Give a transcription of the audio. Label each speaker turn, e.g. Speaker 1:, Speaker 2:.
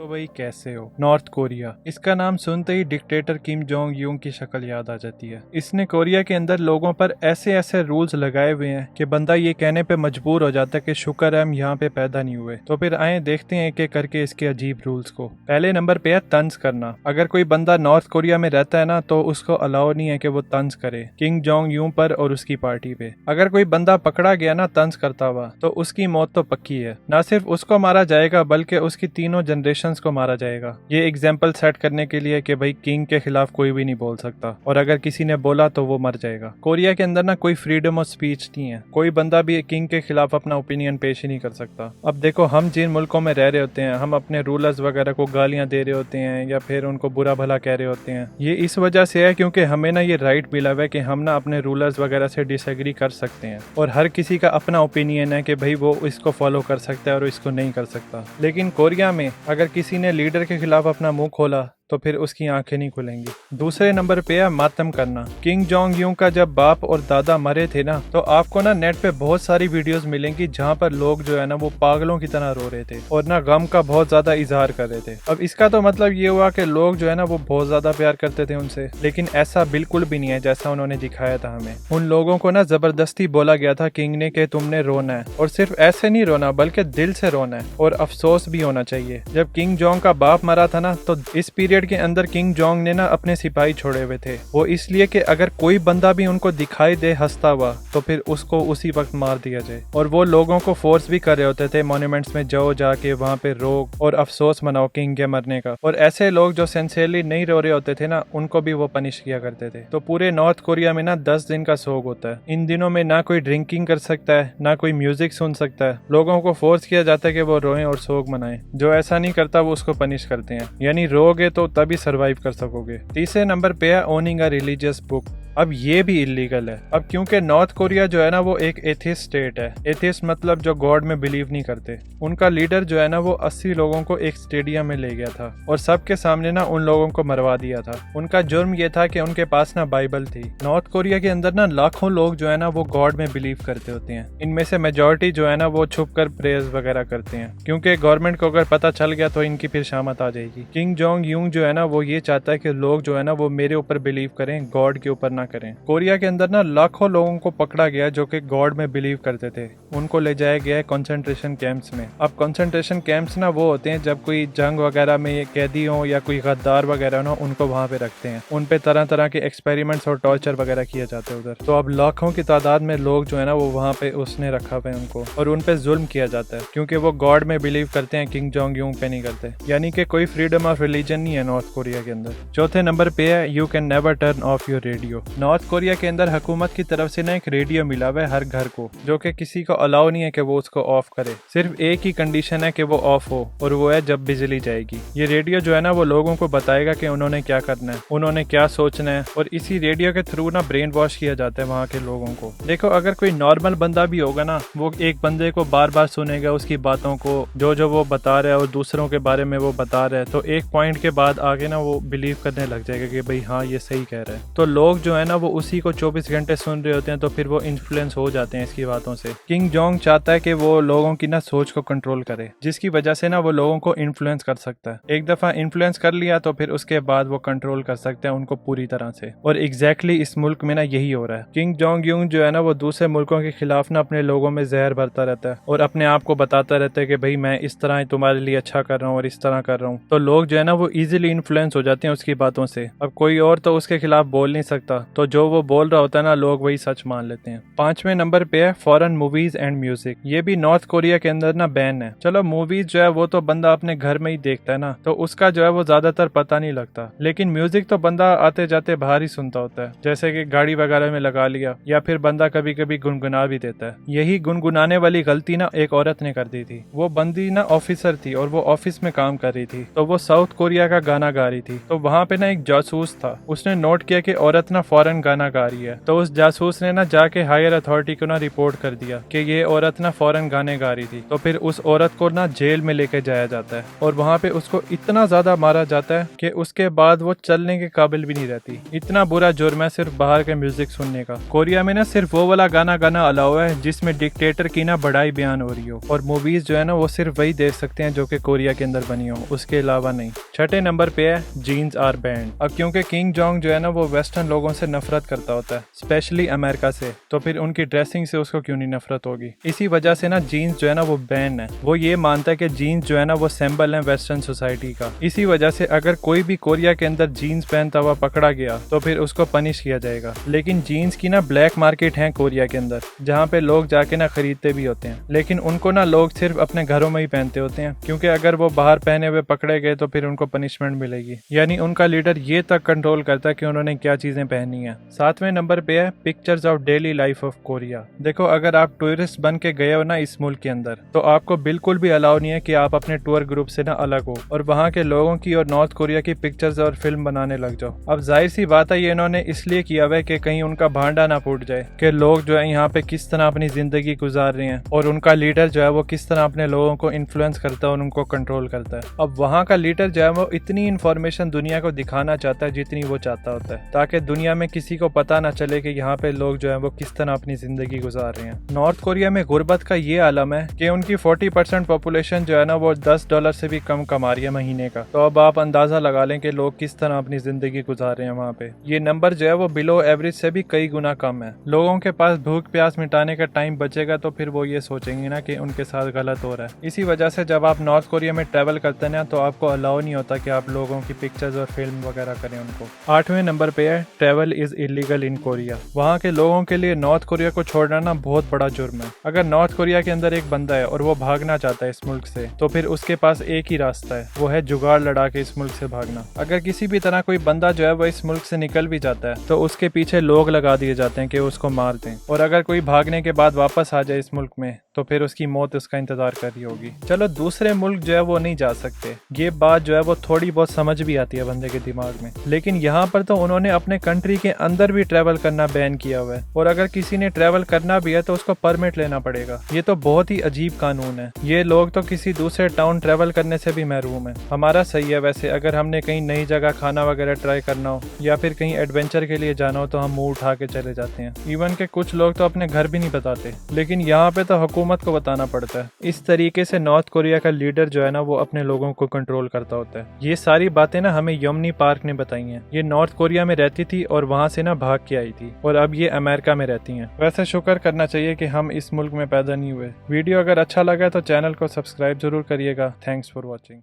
Speaker 1: तो भाई कैसे हो। नॉर्थ कोरिया, इसका नाम सुनते ही डिक्टेटर किम जोंग यूंग की शक्ल याद आ जाती है। इसने कोरिया के अंदर लोगों पर ऐसे ऐसे रूल्स लगाए हुए हैं कि बंदा ये कहने पे मजबूर हो जाता है कि शुक्र है हम यहाँ पे पैदा नहीं हुए। तो फिर आए देखते हैं एक एक करके इसके अजीब रूल्स को। पहले नंबर पे है तंज करना। अगर कोई बंदा नॉर्थ कोरिया में रहता है ना तो उसको अलाउ नहीं है कि वो तंज करे किंग जोंग यूंग पर और उसकी पार्टी पे। अगर कोई बंदा पकड़ा गया ना तंज करता हुआ तो उसकी मौत तो पक्की है। ना सिर्फ उसको मारा जाएगा बल्कि उसकी तीनों जनरेशन को मारा जाएगा। ये एग्जाम्पल सेट करने के लिए कि भाई किंग के खिलाफ कोई भी नहीं बोल सकता और अगर किसी ने बोला तो वो मर जाएगा। कोरिया के अंदर ना कोई फ्रीडम ऑफ स्पीच नहीं है। कोई बंदा भी किंग के खिलाफ अपना ओपिनियन पेश ही नहीं कर सकता। अब देखो हम जिन मुल्कों में रह रहे होते हैं हम अपने रूलर्स वगैरह को गालियां दे रहे होते हैं या फिर उनको बुरा भला कह रहे होते हैं। ये इस वजह से है क्योंकि हमें ना ये राइट मिला हुआ है कि हम ना अपने रूलर्स वगैरह से डिसएग्री कर सकते हैं और हर किसी का अपना ओपिनियन है कि भाई वो इसको फॉलो कर सकता है और इसको नहीं कर सकता। लेकिन कोरिया में अगर किसी ने लीडर के खिलाफ अपना मुंह खोला तो फिर उसकी आंखें नहीं खुलेंगी। दूसरे नंबर पे है मातम करना। किंग जोंग यूंग का जब बाप और दादा मरे थे ना तो आपको ना नेट पे बहुत सारी वीडियोस मिलेंगी जहाँ पर लोग जो है ना वो पागलों की तरह रो रहे थे और ना गम का बहुत ज्यादा इजहार कर रहे थे। अब इसका तो मतलब ये हुआ कि लोग जो है ना वो बहुत ज्यादा प्यार करते थे उनसे, लेकिन ऐसा बिल्कुल भी नहीं है जैसा उन्होंने दिखाया था हमें। उन लोगों को ना जबरदस्ती बोला गया था किंग ने कि तुमने रोना है और सिर्फ ऐसे नहीं रोना बल्कि दिल से रोना है और अफसोस भी होना चाहिए। जब किंग जोंग का बाप मरा था ना तो इस पीरियड के अंदर किंग जोंग ने ना अपने सिपाही छोड़े हुए थे। वो इसलिए कि अगर कोई बंदा भी उनको दिखाई दे हंसता हुआ तो फिर उसको उसी वक्त मार दिया जाए। और वो लोगों को फोर्स भी कर रहे होते थे मॉन्यूमेंट्स में जाओ जाके वहाँ पे रो और अफसोस मनाओ किंग के मरने का। और ऐसे लोग जो सिंसियरली नहीं रो रहे होते थे ना उनको भी वो पनिश किया करते थे। तो पूरे नॉर्थ कोरिया में ना 10 दिन का सोग होता है। इन दिनों में ना कोई ड्रिंकिंग कर सकता है ना कोई म्यूजिक सुन सकता है। लोगों को फोर्स किया जाता है कि वो रोएं और सोग मनाएं। जो ऐसा नहीं करता वो उसको पनिश करते हैं। यानी रोगे तो तभी सरवाइव कर सकोगे। तीसरे नंबर पे है ओनिंग अ रिलीजियस बुक। अब ये भी इलीगल है। अब क्योंकि नॉर्थ कोरिया जो है ना वो एक एथिस्ट स्टेट है। एथिस्ट मतलब जो गॉड में बिलीव नहीं करते। उनका लीडर जो है ना वो 80 लोगों को एक स्टेडियम में ले गया था और सबके सामने ना उन लोगों को मरवा दिया था। उनका जुर्म ये था कि उनके पास ना बाइबल थी। नॉर्थ कोरिया के अंदर ना लाखों लोग जो है ना वो गॉड में बिलीव करते होते हैं। इनमें से मेजोरिटी जो है ना वो छुप कर प्रेयर्स वगैरह करते हैं क्योंकि गवर्नमेंट को अगर पता चल गया तो इनकी फिर शामत आ जाएगी। किंग जोंग यूंग जो है ना वो ये चाहता है कि लोग जो है ना वो मेरे ऊपर बिलीव करें, गॉड के ऊपर ना करें। कोरिया के अंदर ना लाखों लोगों को पकड़ा गया जो कि गॉड में बिलीव करते थे। उनको ले जाया गया है कंसंट्रेशन कैंप्स में। अब कंसंट्रेशन कैंप्स ना वो होते हैं जब कोई जंग वगैरह में कैदी हो या कोई गद्दार वगैरह ना उनको वहां पे रखते हैं। उन पे तरह तरह के एक्सपेरिमेंट्स और टॉर्चर वगैरह किए जाते हैं उधर। तो अब लाखों की तादाद में लोग जो है ना वो वहाँ पे उसने रखा हुआ है उनको और उन पे जुल्म किया जाता है क्योंकि वो गॉड में बिलीव करते हैं, किंग जोंग यूंग पे नहीं करते। यानी कि कोई फ्रीडम ऑफ रिलीजन नहीं है नॉर्थ कोरिया के अंदर। चौथे नंबर पे है you can never turn off your radio. North Korea के अंदर हुकूमत की तरफ से ना एक रेडियो मिला हुआ है हर घर को जो कि किसी को अलाउ नहीं है कि वो उसको ऑफ करे। सिर्फ एक ही कंडीशन है कि वो ऑफ हो और वो है जब बिजली जाएगी। ये रेडियो जो है ना वो लोगों को बताएगा कि उन्होंने क्या करना है, उन्होंने क्या सोचना है और इसी रेडियो के थ्रू ना ब्रेन वॉश किया जाता है वहाँ के लोगों को। देखो अगर कोई नॉर्मल बंदा भी होगा ना वो एक बंदे को बार बार सुनेगा उसकी बातों को जो वो बता रहा है और दूसरों के बारे में वो बता रहा है तो एक पॉइंट के बाद आगे ना वो बिलीव करने लग जाएगा कि भाई हाँ ये सही कह रहा है। तो लोग जो है ना वो उसी को 24 घंटे सुन रहे होते हैं तो फिर वो इन्फ्लुएंस हो जाते हैं इसकी बातों से। किंग जोंग चाहता है कि वो लोगों की ना सोच को कंट्रोल करे जिसकी वजह से ना वो लोगों को इन्फ्लुएंस कर सकता है। एक दफा इन्फ्लुएंस कर लिया तो फिर उसके बाद वो कंट्रोल कर सकते हैं उनको पूरी तरह से। और एग्जैक्टली इस मुल्क में ना यही हो रहा है। किंग जोंग यूंग जो है ना वो दूसरे मुल्कों के खिलाफ ना अपने लोगों में जहर भरता रहता है और अपने आप को बताता रहता है कि भाई मैं इस तरह तुम्हारे लिए अच्छा कर रहा हूँ और इस तरह कर रहा हूँ। तो लोग जो है ना वो इजीली इन्फ्लुएंस हो जाते हैं उसकी बातों से। अब कोई और तो उसके खिलाफ बोल नहीं सकता तो जो वो बोल रहा होता है ना लोग वही सच मान लेते हैं। पांचवें नंबर पे है फॉरेन मूवीज एंड म्यूजिक। ये भी नॉर्थ कोरिया के अंदर ना बैन है। चलो मूवीज जो है वो तो बंदा अपने घर में ही देखता है ना तो उसका जो है वो ज्यादातर पता नहीं लगता। लेकिन म्यूजिक तो बंदा आते जाते बाहर ही सुनता होता है जैसे कि गाड़ी वगैरह में लगा लिया या फिर बंदा कभी कभी गुनगुना भी देता है। यही गुनगुनाने वाली गलती ना एक औरत ने कर दी थी। वो बंदी ना ऑफिसर थी और वो ऑफिस में काम कर रही थी तो वो साउथ कोरिया का गाना गा रही थी। तो वहाँ पे ना एक जासूस था, उसने नोट किया कि औरत ना फौरन फॉरेन गाना गा रही है। तो उस जासूस ने ना जाके हायर अथॉरिटी को ना रिपोर्ट कर दिया कि ये औरत ना फॉरेन गाने गा रही थी। तो फिर उस औरत को ना जेल में लेके जाया जाता है और वहाँ पे उसको इतना ज्यादा मारा जाता है कि उसके बाद वो चलने के काबिल भी नहीं रहती। इतना बुरा जुर्म है सिर्फ बाहर के म्यूजिक सुनने का। कोरिया में ना सिर्फ वो वाला गाना गाना अलाउ है जिसमें डिक्टेटर की ना बड़ाई बयान हो रही हो, और मूवीज जो है ना वो सिर्फ वही देख सकते हैं जो कि कोरिया के अंदर बनी हो, उसके अलावा नहीं। छठे नंबर पे है जीन्स आर बैंड। अब क्योंकि किंग जोंग जो है ना वो वेस्टर्न लोगों से नफरत करता होता है, स्पेशली अमेरिका से, तो फिर उनकी ड्रेसिंग से उसको क्यों नहीं नफरत होगी। इसी वजह से ना जीन्स जो है ना वो बैन है। वो ये मानता है कि जीन्स जो है ना वो सिंबल है वेस्टर्न सोसाइटी का। इसी वजह से अगर कोई भी कोरिया के अंदर जीन्स पहनता हुआ पकड़ा गया तो फिर उसको पनिश किया जाएगा। लेकिन जीन्स की ना ब्लैक मार्केट है कोरिया के अंदर, जहाँ पे लोग जाके ना खरीदते भी होते हैं, लेकिन उनको ना लोग सिर्फ अपने घरों में ही पहनते होते हैं, क्योंकि अगर वो बाहर पहने हुए पकड़े गए तो फिर उनको पनिशमेंट मिलेगी। यानी उनका लीडर ये तक कंट्रोल करता है कि उन्होंने क्या चीजें पहनी है। सातवें नंबर पे है pictures of daily life of Korea. देखो, अगर आप टूरिस्ट बन के गए हो ना इस मुल्क के अंदर, तो आपको बिल्कुल भी अलाउ नहीं है कि आप अपने टूर ग्रुप से ना अलग हो और वहाँ के लोगों की और नॉर्थ कोरिया की पिक्चर्स और फिल्म बनाने लग जाओ। अब जाहिर सी बात है ये इन्होंने इसलिए किया हुआ है कि कहीं उनका भांडा ना फूट जाए कि लोग जो है यहाँ पे किस तरह अपनी जिंदगी गुजार रहे हैं और उनका लीडर जो है वो किस तरह अपने लोगों को इन्फ्लुएंस करता है और उनको कंट्रोल करता है। अब वहाँ का लीडर जो है वो इतनी इन्फॉर्मेशन दुनिया को दिखाना चाहता है जितनी वो चाहता होता है, ताकि दुनिया में किसी को पता ना चले कि यहाँ पे लोग जो है वो किस तरह अपनी जिंदगी गुजार रहे हैं। नॉर्थ कोरिया में गुर्बत का ये आलम है कि उनकी 40% पॉपुलेशन जो है ना वो $10 से भी कम कमा रही है महीने का। तो अब आप अंदाजा लगा लें कि लोग किस तरह अपनी जिंदगी गुजार रहे हैं वहाँ पे। ये नंबर जो है वो बिलो एवरेज से भी कई गुना कम है। लोगों के पास भूख प्यास मिटाने का टाइम बचेगा तो फिर वो ये सोचेंगे ना कि उनके साथ गलत हो रहा है। इसी वजह से जब आप नॉर्थ कोरिया में ट्रैवल करते हैं ना तो आपको अलाउ नहीं होता कि आप लोगों की पिक्चर्स और फिल्म वगैरह करें उनको। 8वें नंबर पे है travel is illegal in Korea. वहाँ के लोगों के लिए नॉर्थ कोरिया को छोड़ना ना बहुत बड़ा जुर्म है। अगर नॉर्थ कोरिया के अंदर एक बंदा है और वो भागना चाहता है इस मुल्क से, तो फिर उसके पास एक ही रास्ता है, वो है जुगाड़ लड़ा के इस मुल्क से भागना। अगर किसी भी तरह कोई बंदा जो है वो इस मुल्क से निकल भी जाता है तो उसके पीछे लोग लगा दिए जाते हैं कि उसको मार दें, और अगर कोई भागने के बाद वापस आ जाए इस मुल्क में तो फिर उसकी मौत उसका इंतजार कर रही होगी। चलो, दूसरे मुल्क जो है वो नहीं जा सकते, ये बात जो है वो थोड़ी बहुत समझ भी आती है बंदे के दिमाग में, लेकिन यहाँ पर तो उन्होंने अपने कंट्री के अंदर भी ट्रैवल करना बैन किया हुआ है, और अगर किसी ने ट्रैवल करना भी है तो उसको परमिट लेना पड़ेगा। ये तो बहुत ही अजीब कानून है। ये लोग तो किसी दूसरे टाउन ट्रैवल करने से भी महरूम है। हमारा सही है वैसे, अगर हमने कहीं नई जगह खाना वगैरह ट्राई करना हो या फिर कहीं एडवेंचर के लिए जाना हो तो हम मुंह उठा के चले जाते हैं। इवन के कुछ लोग तो अपने घर भी नहीं बताते, लेकिन यहाँ पे तो हुकूमत को बताना पड़ता है। इस तरीके से नॉर्थ कोरिया का लीडर जो है ना वो अपने लोगों को कंट्रोल करता होता है। ये सारी बातें ना हमें यमनी पार्क ने बताई हैं। ये नॉर्थ कोरिया में रहती थी और वहाँ से ना भाग के आई थी, और अब ये अमेरिका में रहती हैं। वैसे शुक्र करना चाहिए कि हम इस मुल्क में पैदा नहीं हुए। वीडियो अगर अच्छा लगा तो चैनल को सब्सक्राइब जरूर करिएगा। Thanks for watching.